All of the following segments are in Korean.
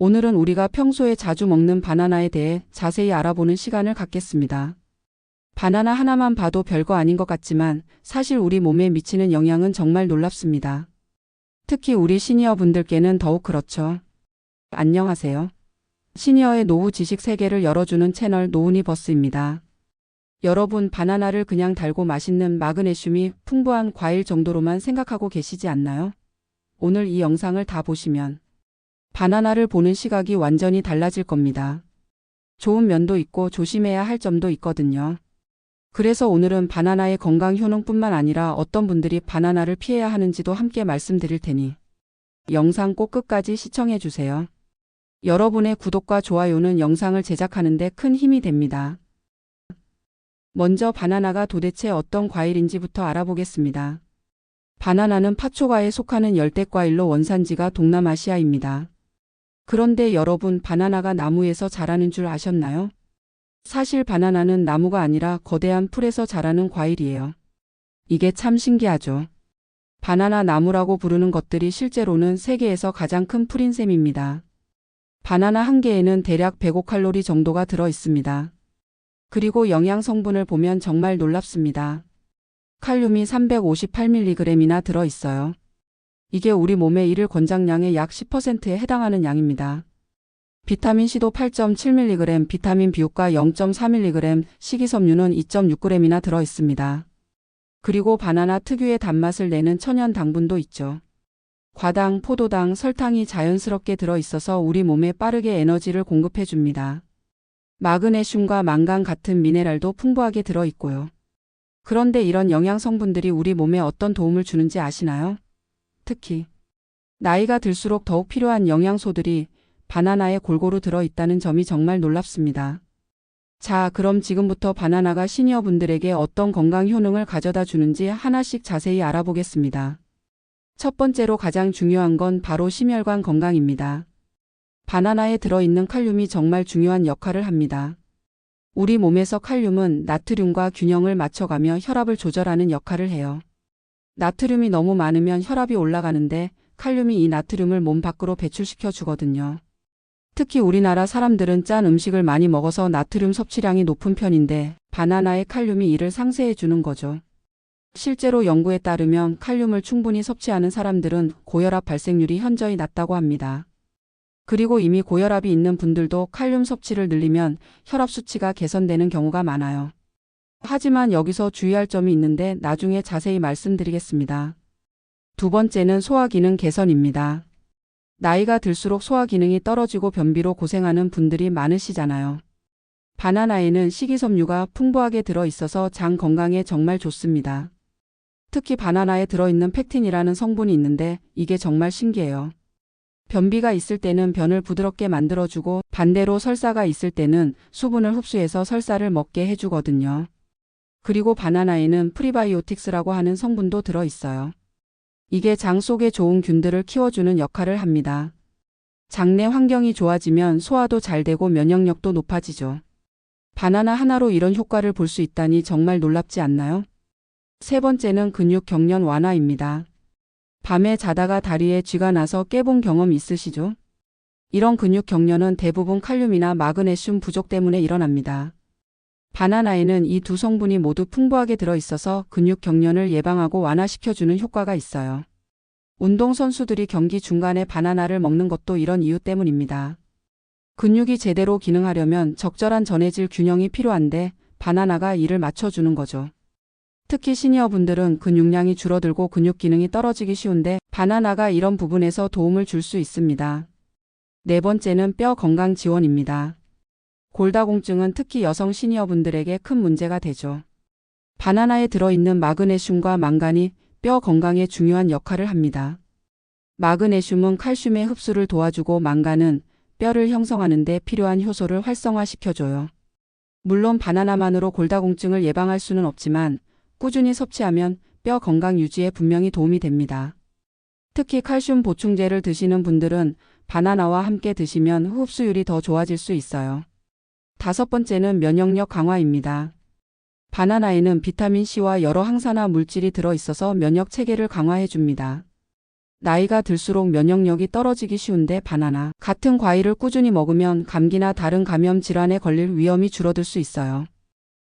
오늘은 우리가 평소에 자주 먹는 바나나에 대해 자세히 알아보는 시간을 갖겠습니다. 바나나 하나만 봐도 별거 아닌 것 같지만 사실 우리 몸에 미치는 영향은 정말 놀랍습니다. 특히 우리 시니어 분들께는 더욱 그렇죠. 안녕하세요. 시니어의 노후 지식 세계를 열어주는 채널 노후니버스입니다. 여러분, 바나나를 그냥 달고 맛있는 마그네슘이 풍부한 과일 정도로만 생각하고 계시지 않나요? 오늘 이 영상을 다 보시면 바나나를 보는 시각이 완전히 달라질 겁니다. 좋은 면도 있고 조심해야 할 점도 있거든요. 그래서 오늘은 바나나의 건강 효능뿐만 아니라 어떤 분들이 바나나를 피해야 하는지도 함께 말씀드릴 테니 영상 꼭 끝까지 시청해 주세요. 여러분의 구독과 좋아요는 영상을 제작하는 데 큰 힘이 됩니다. 먼저 바나나가 도대체 어떤 과일인지부터 알아보겠습니다. 바나나는 파초과에 속하는 열대과일로 원산지가 동남아시아입니다. 그런데 여러분, 바나나가 나무에서 자라는 줄 아셨나요? 사실 바나나는 나무가 아니라 거대한 풀에서 자라는 과일이에요. 이게 참 신기하죠. 바나나 나무라고 부르는 것들이 실제로는 세계에서 가장 큰 풀인 셈입니다. 바나나 한 개에는 대략 105칼로리 정도가 들어 있습니다. 그리고 영양 성분을 보면 정말 놀랍습니다. 칼륨이 358mg이나 들어 있어요. 이게 우리 몸의 일일 권장량의 약 10%에 해당하는 양입니다. 비타민C도 8.7mg, 비타민 B효과 0.4mg, 식이섬유는 2.6g이나 들어 있습니다. 그리고 바나나 특유의 단맛을 내는 천연 당분도 있죠. 과당, 포도당, 설탕이 자연스럽게 들어 있어서 우리 몸에 빠르게 에너지를 공급해 줍니다. 마그네슘과 망간 같은 미네랄도 풍부하게 들어 있고요. 그런데 이런 영양 성분들이 우리 몸에 어떤 도움을 주는지 아시나요? 특히 나이가 들수록 더욱 필요한 영양소들이 바나나에 골고루 들어있다는 점이 정말 놀랍습니다. 자, 그럼 지금부터 바나나가 시니어 분들에게 어떤 건강 효능을 가져다 주는지 하나씩 자세히 알아보겠습니다. 첫 번째로 가장 중요한 건 바로 심혈관 건강입니다. 바나나에 들어있는 칼륨이 정말 중요한 역할을 합니다. 우리 몸에서 칼륨은 나트륨과 균형을 맞춰가며 혈압을 조절하는 역할을 해요. 나트륨이 너무 많으면 혈압이 올라가는데 칼륨이 이 나트륨을 몸 밖으로 배출시켜 주거든요. 특히 우리나라 사람들은 짠 음식을 많이 먹어서 나트륨 섭취량이 높은 편인데 바나나의 칼륨이 이를 상쇄해 주는 거죠. 실제로 연구에 따르면 칼륨을 충분히 섭취하는 사람들은 고혈압 발생률이 현저히 낮다고 합니다. 그리고 이미 고혈압이 있는 분들도 칼륨 섭취를 늘리면 혈압 수치가 개선되는 경우가 많아요. 하지만 여기서 주의할 점이 있는데 나중에 자세히 말씀드리겠습니다. 두 번째는 소화기능 개선입니다. 나이가 들수록 소화기능이 떨어지고 변비로 고생하는 분들이 많으시잖아요. 바나나에는 식이섬유가 풍부하게 들어있어서 장 건강에 정말 좋습니다. 특히 바나나에 들어있는 팩틴이라는 성분이 있는데 이게 정말 신기해요. 변비가 있을 때는 변을 부드럽게 만들어주고 반대로 설사가 있을 때는 수분을 흡수해서 설사를 먹게 해주거든요. 그리고 바나나에는 프리바이오틱스라고 하는 성분도 들어있어요. 이게 장 속에 좋은 균들을 키워주는 역할을 합니다. 장내 환경이 좋아지면 소화도 잘 되고 면역력도 높아지죠. 바나나 하나로 이런 효과를 볼 수 있다니 정말 놀랍지 않나요? 세 번째는 근육 경련 완화입니다. 밤에 자다가 다리에 쥐가 나서 깨본 경험 있으시죠? 이런 근육 경련은 대부분 칼륨이나 마그네슘 부족 때문에 일어납니다. 바나나에는 이 두 성분이 모두 풍부하게 들어있어서 근육 경련을 예방하고 완화시켜주는 효과가 있어요. 운동선수들이 경기 중간에 바나나를 먹는 것도 이런 이유 때문입니다. 근육이 제대로 기능하려면 적절한 전해질 균형이 필요한데 바나나가 이를 맞춰주는 거죠. 특히 시니어분들은 근육량이 줄어들고 근육 기능이 떨어지기 쉬운데 바나나가 이런 부분에서 도움을 줄 수 있습니다. 네 번째는 뼈 건강 지원입니다. 골다공증은 특히 여성 시니어분들에게 큰 문제가 되죠. 바나나에 들어있는 마그네슘과 망간이 뼈 건강에 중요한 역할을 합니다. 마그네슘은 칼슘의 흡수를 도와주고 망간은 뼈를 형성하는 데 필요한 효소를 활성화시켜줘요. 물론 바나나만으로 골다공증을 예방할 수는 없지만 꾸준히 섭취하면 뼈 건강 유지에 분명히 도움이 됩니다. 특히 칼슘 보충제를 드시는 분들은 바나나와 함께 드시면 흡수율이 더 좋아질 수 있어요. 다섯 번째는 면역력 강화입니다. 바나나에는 비타민C와 여러 항산화 물질이 들어있어서 면역 체계를 강화해 줍니다. 나이가 들수록 면역력이 떨어지기 쉬운데 바나나 같은 과일을 꾸준히 먹으면 감기나 다른 감염 질환에 걸릴 위험이 줄어들 수 있어요.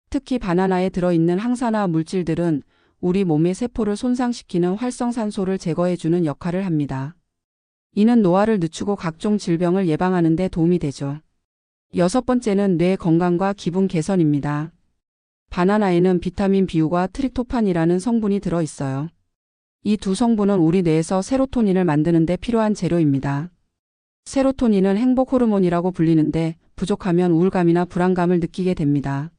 특히 바나나에 들어있는 항산화 물질들은 우리 몸의 세포를 손상시키는 활성산소를 제거해주는 역할을 합니다. 이는 노화를 늦추고 각종 질병을 예방하는 데 도움이 되죠. 여섯 번째는 뇌 건강과 기분 개선입니다. 바나나에는 비타민 B과 트립토판이라는 성분이 들어있어요. 이 두 성분은 우리 뇌에서 세로토닌을 만드는 데 필요한 재료입니다. 세로토닌은 행복 호르몬이라고 불리는데 부족하면 우울감이나 불안감을 느끼게 됩니다.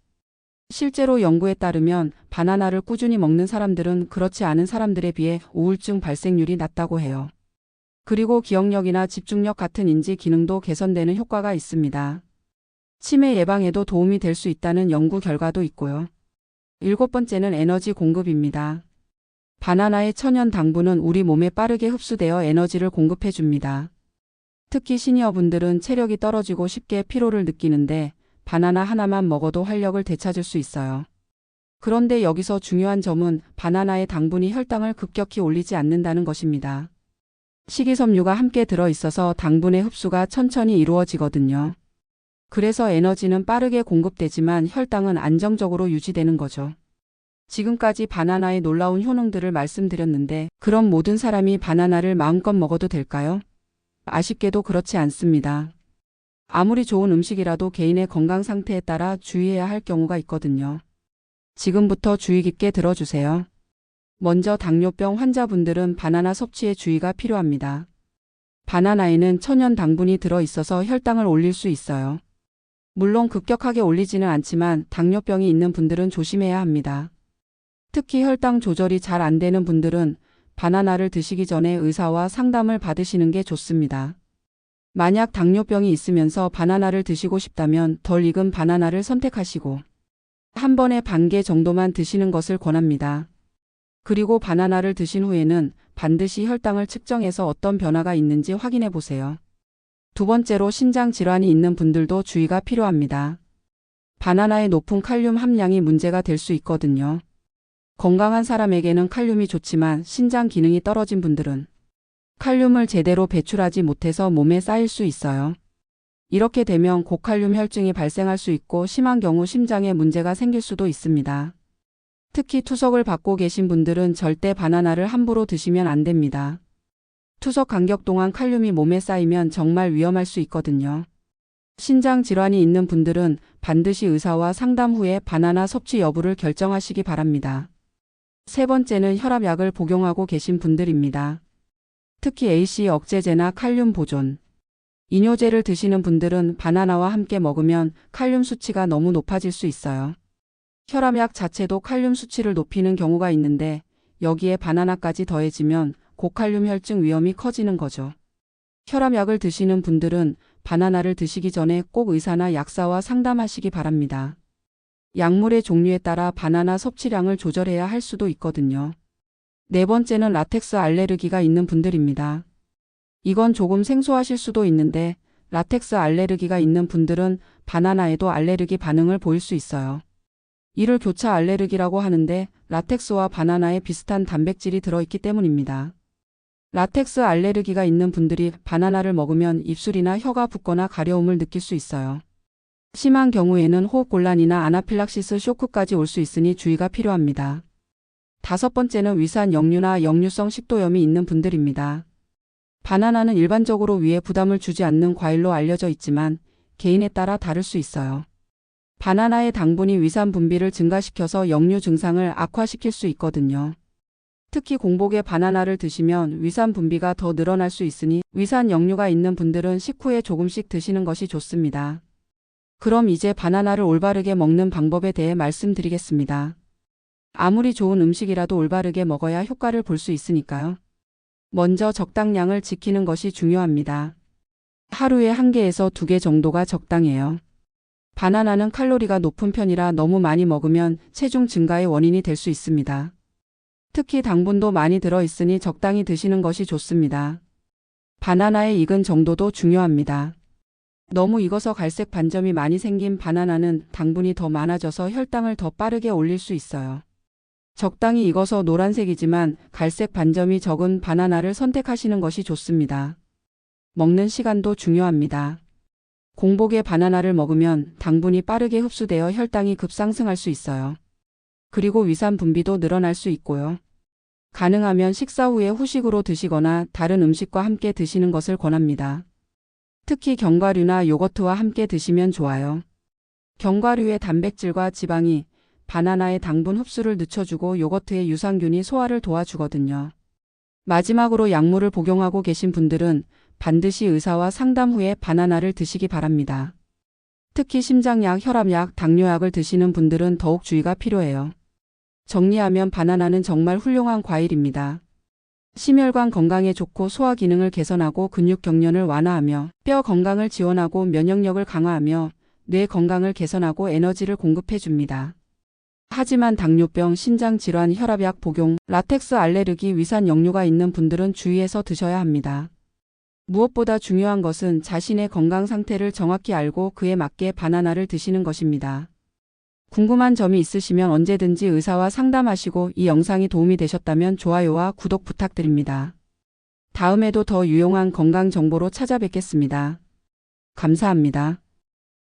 실제로 연구에 따르면 바나나를 꾸준히 먹는 사람들은 그렇지 않은 사람들에 비해 우울증 발생률이 낮다고 해요. 그리고 기억력이나 집중력 같은 인지 기능도 개선되는 효과가 있습니다. 치매 예방에도 도움이 될 수 있다는 연구 결과도 있고요. 일곱 번째는 에너지 공급입니다. 바나나의 천연 당분은 우리 몸에 빠르게 흡수되어 에너지를 공급해 줍니다. 특히 시니어분들은 체력이 떨어지고 쉽게 피로를 느끼는데 바나나 하나만 먹어도 활력을 되찾을 수 있어요. 그런데 여기서 중요한 점은 바나나의 당분이 혈당을 급격히 올리지 않는다는 것입니다. 식이섬유가 함께 들어있어서 당분의 흡수가 천천히 이루어지거든요. 그래서 에너지는 빠르게 공급되지만 혈당은 안정적으로 유지되는 거죠. 지금까지 바나나의 놀라운 효능들을 말씀드렸는데 그럼 모든 사람이 바나나를 마음껏 먹어도 될까요? 아쉽게도 그렇지 않습니다. 아무리 좋은 음식이라도 개인의 건강 상태에 따라 주의해야 할 경우가 있거든요. 지금부터 주의 깊게 들어주세요. 먼저 당뇨병 환자분들은 바나나 섭취에 주의가 필요합니다. 바나나에는 천연 당분이 들어있어서 혈당을 올릴 수 있어요. 물론 급격하게 올리지는 않지만 당뇨병이 있는 분들은 조심해야 합니다. 특히 혈당 조절이 잘 안 되는 분들은 바나나를 드시기 전에 의사와 상담을 받으시는 게 좋습니다. 만약 당뇨병이 있으면서 바나나를 드시고 싶다면 덜 익은 바나나를 선택하시고 한 번에 반 개 정도만 드시는 것을 권합니다. 그리고 바나나를 드신 후에는 반드시 혈당을 측정해서 어떤 변화가 있는지 확인해 보세요. 두 번째로 신장 질환이 있는 분들도 주의가 필요합니다. 바나나의 높은 칼륨 함량이 문제가 될 수 있거든요. 건강한 사람에게는 칼륨이 좋지만 신장 기능이 떨어진 분들은 칼륨을 제대로 배출하지 못해서 몸에 쌓일 수 있어요. 이렇게 되면 고칼륨 혈증이 발생할 수 있고 심한 경우 심장에 문제가 생길 수도 있습니다. 특히 투석을 받고 계신 분들은 절대 바나나를 함부로 드시면 안 됩니다. 투석 간격 동안 칼륨이 몸에 쌓이면 정말 위험할 수 있거든요. 신장 질환이 있는 분들은 반드시 의사와 상담 후에 바나나 섭취 여부를 결정하시기 바랍니다. 세 번째는 혈압약을 복용하고 계신 분들입니다. 특히 AC 억제제나 칼륨 보존, 이뇨제를 드시는 분들은 바나나와 함께 먹으면 칼륨 수치가 너무 높아질 수 있어요. 혈압약 자체도 칼륨 수치를 높이는 경우가 있는데 여기에 바나나까지 더해지면 고칼륨 혈증 위험이 커지는 거죠. 혈압약을 드시는 분들은 바나나를 드시기 전에 꼭 의사나 약사와 상담하시기 바랍니다. 약물의 종류에 따라 바나나 섭취량을 조절해야 할 수도 있거든요. 네 번째는 라텍스 알레르기가 있는 분들입니다. 이건 조금 생소하실 수도 있는데 라텍스 알레르기가 있는 분들은 바나나에도 알레르기 반응을 보일 수 있어요. 이를 교차 알레르기라고 하는데 라텍스와 바나나에 비슷한 단백질이 들어있기 때문입니다. 라텍스 알레르기가 있는 분들이 바나나를 먹으면 입술이나 혀가 붓거나 가려움을 느낄 수 있어요. 심한 경우에는 호흡곤란이나 아나필락시스 쇼크까지 올 수 있으니 주의가 필요합니다. 다섯 번째는 위산 역류나 역류성 식도염이 있는 분들입니다. 바나나는 일반적으로 위에 부담을 주지 않는 과일로 알려져 있지만 개인에 따라 다를 수 있어요. 바나나의 당분이 위산 분비를 증가시켜서 역류 증상을 악화시킬 수 있거든요. 특히 공복에 바나나를 드시면 위산 분비가 더 늘어날 수 있으니 위산 역류가 있는 분들은 식후에 조금씩 드시는 것이 좋습니다. 그럼 이제 바나나를 올바르게 먹는 방법에 대해 말씀드리겠습니다. 아무리 좋은 음식이라도 올바르게 먹어야 효과를 볼 수 있으니까요. 먼저 적당량을 지키는 것이 중요합니다. 하루에 1개에서 2개 정도가 적당해요. 바나나는 칼로리가 높은 편이라 너무 많이 먹으면 체중 증가의 원인이 될 수 있습니다. 특히 당분도 많이 들어있으니 적당히 드시는 것이 좋습니다. 바나나의 익은 정도도 중요합니다. 너무 익어서 갈색 반점이 많이 생긴 바나나는 당분이 더 많아져서 혈당을 더 빠르게 올릴 수 있어요. 적당히 익어서 노란색이지만 갈색 반점이 적은 바나나를 선택하시는 것이 좋습니다. 먹는 시간도 중요합니다. 공복에 바나나를 먹으면 당분이 빠르게 흡수되어 혈당이 급상승할 수 있어요. 그리고 위산 분비도 늘어날 수 있고요. 가능하면 식사 후에 후식으로 드시거나 다른 음식과 함께 드시는 것을 권합니다. 특히 견과류나 요거트와 함께 드시면 좋아요. 견과류의 단백질과 지방이 바나나의 당분 흡수를 늦춰주고 요거트의 유산균이 소화를 도와주거든요. 마지막으로 약물을 복용하고 계신 분들은 반드시 의사와 상담 후에 바나나를 드시기 바랍니다. 특히 심장약, 혈압약, 당뇨약을 드시는 분들은 더욱 주의가 필요해요. 정리하면 바나나는 정말 훌륭한 과일입니다. 심혈관 건강에 좋고 소화 기능을 개선하고 근육 경련을 완화하며 뼈 건강을 지원하고 면역력을 강화하며 뇌 건강을 개선하고 에너지를 공급해 줍니다. 하지만 당뇨병, 신장질환, 혈압약 복용, 라텍스 알레르기, 위산 역류가 있는 분들은 주의해서 드셔야 합니다. 무엇보다 중요한 것은 자신의 건강 상태를 정확히 알고 그에 맞게 바나나를 드시는 것입니다. 궁금한 점이 있으시면 언제든지 의사와 상담하시고 이 영상이 도움이 되셨다면 좋아요와 구독 부탁드립니다. 다음에도 더 유용한 건강 정보로 찾아뵙겠습니다. 감사합니다.